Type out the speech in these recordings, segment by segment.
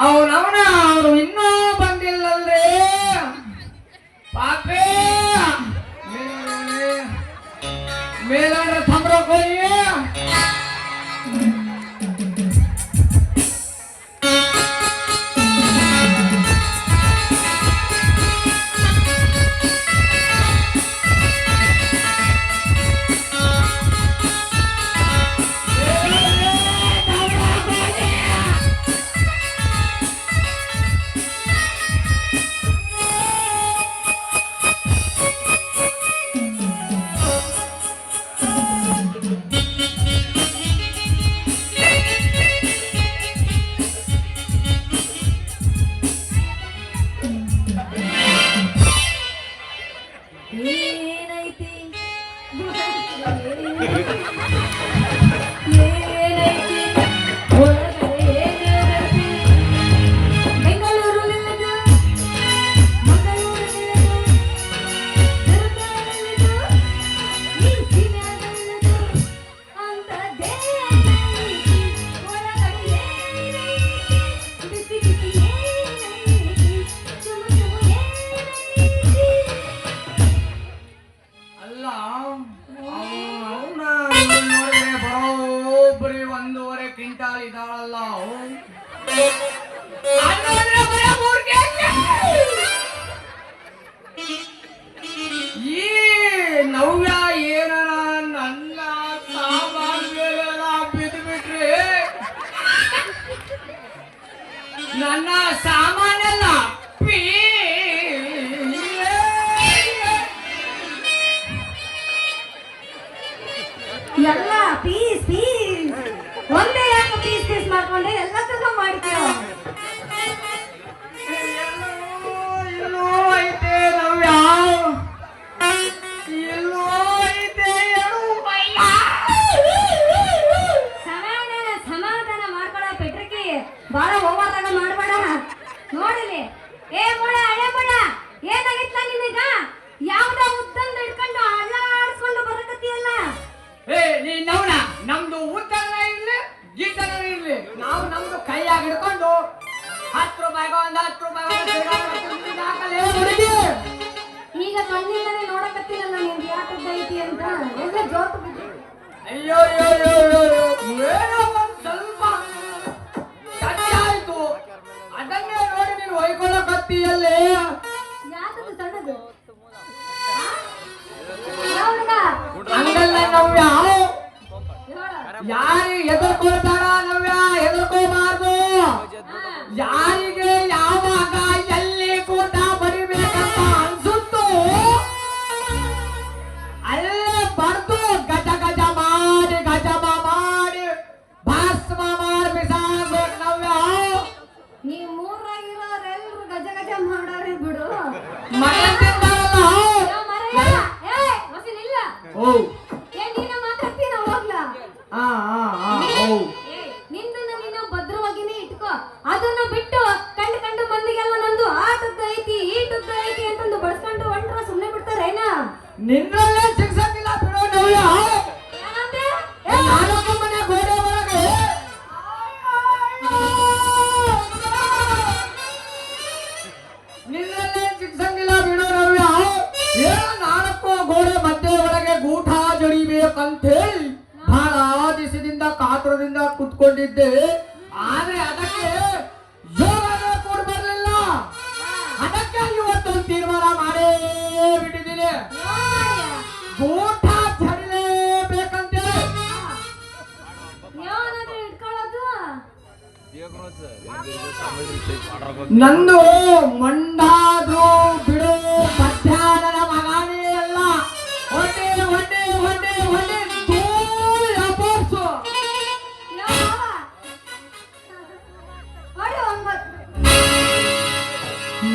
ಅವನವನ ಅವರು ಇನ್ನೂ ಬಂದಿಲ್ಲಲ್ರಿ ಪಾಪೇ ಮೇಲಾಡ್ರ ಥಮ್ರೋಕೋಯಿ ಇದಾಳಲ್ಲ ಈ ನವ್ಯ ಏನ ನನ್ನ ಸಾಮಾನ್ ಮೇಲೆಲ್ಲ ಬಿದ್ದು ಬಿಟ್ರಿ ನನ್ನ ಸಾಮಾನೆಲ್ಲ ಎಲ್ಲ ಪೀಸ್ ಪೀಸ್ ಒಂದೇ ಯಾಕೆ ಪೀಸ್ ಪೀಸ್ ಮಾಡ್ಕೊಂಡೆ ಎಲ್ಲ ತನಕ ಮಾಡ್ತೀವ ಎಲ್ಲೋ ಐತೆ ನವ್ಯ ಎಲ್ಲೋ ಐತೆ ಸಮಾಧಾನ ಮಾಡ್ಕೊಳ ಪೆಟ್ರಿಕಿ ಬಾಳ ಹೋಗಾದಾಗ ಮಾಡ್ಬೇಡ ನೋಡಲಿ ಏ ಮುಳ ಹಳೆ ಮುಳ ಏನಾಗಿತ್ತ ನಿನಗ ಯಾವ್ದ ಉದ್ದಂದ ಹಿಡ್ಕೊಂಡು ಅಲ್ಲಾಡ್ಸ್ಕೊಂಡು ಬರಕತ್ತಿಯಲ್ಲ ಏ ನೀನವನ ನಮ್ದು ಉದ್ದನ ಇರ್ಲಿ ಗಿಡ್ಡನ ಇರ್ಲಿ ನಾವು ನಮ್ದು ಕೈಯಾಗ ಹಿಡ್ಕೊಂಡು 10 ರೂಪಾಯಿಗೆ ಒಂದು 10 ರೂಪಾಯಿ ಈಗ ಕಣ್ಣಿಂದನೇ ನೋಡಕತ್ತಿನಲ್ಲ ನಿಮ್ಗೆ ಯಾಕದ್ದ ಐತಿ ಅಂತ ಎಲ್ಲ ಜೋತು ಬಿದ್ದು ಅಯ್ಯೋ ಏನೋ ಒಂದು ಸ್ವಲ್ಪ ಟಚ್ ಆಯ್ತು ಅದನ್ನೇ ನೋಡಿ ನೀನು ಹೊಯ್ಕೊಳ್ಳಕತ್ತೀಯಲ್ಲೇ ಯಾಕದು ಸಣ್ಣದು ಹಂಗಲ್ಲ ನವ್ಯ ಯಾರಿಗೆ ಹೆದರ್ಕೊಳ್ತಾರ ನವ್ಯ ಹೆದರ್ಕೋಬಾರ್ದು ಯಾರಿಗೆ ಯಾವಾಗ ಎಲ್ಲಿ ಕೂಟ ಬರಿಬೇಕಂತ ಅನ್ಸುತ್ತೋ ಅಲ್ಲೇ ಬರ್ದು ಗಜ ಗಜ ಮಾಡಿ ಭಸ್ಮ ಮಾಡಿ ಬಿಸಾಡ್ಬೇಕು ನವ್ಯ ನೀವು ಮೂರಾಗಿರೋರೆಲ್ರು ಗಜ ಗಜ ಮಾಡಾರೆ ಬಿಡು ಮನೆಯಿಂದಾರಲ್ಲ ನಿಂದನ್ನ ಭದ್ರವಾಗಿನೇ ಇಟ್ಕೋ ಅದನ್ನ ಬಿಟ್ಟು ಕಂಡು ಮಂದಿಗೆಲ್ಲ ನಂದು ಆಟದ್ದು ಐತಿ ಈಟದ್ದು ಐತಿ ಅಂತಂದು ಬಡ್ಸ್ಕೊಂಡು ಹೊಂಟ್ರ ಸುಮ್ನೆ ಬಿಡ್ತಾರೇನ ನಿನ್ನಲ್ಲೇ ಸಿಗ್ಸಕ್ಕಿಲ್ಲ ಬಿಡೋ ನವ್ಯ ಮನೆ ಗೋಡೆ ಒಳಗೆ ನಿನ್ನಲ್ಲೇ ಸಿಗ್ಸಂಗಿಲ್ಲ ಬಿಡೋ ನವ್ಯ ಏನೋ 4 ಗೋಡೆ ಮಧ್ಯೆ ಒಳಗೆ ಗೂಟ ಜಡಿಬೇಕಂತೇಳಿ ಬಹಳ ದಿವಸದಿಂದ ಕಾತುರದಿಂದ ಕುತ್ಕೊಂಡಿದ್ದೆ ಆದ್ರೆ ಅದಕ್ಕೆ ಯೋಗನೇ ಕೂಡ ಬರಲಿಲ್ಲ ಅದಕ್ಕೆ ಇವತ್ತೊಂದು ತೀರ್ಮಾನ ಮಾಡೇ ಬಿಟ್ಟಿದ್ದೀನಿ ಗೂಟ ಜಡಿಲೇಬೇಕಂತೇಳಿ ನಂದು ಮಂಡಾದ್ರು ಬಿಡು ಮಧ್ಯಾಹ್ನದ ಮಗಾನೇ ಅಲ್ಲ ಹೊಟ್ಟೆ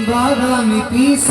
ಬಾದಾಮಿ ಪೀಸ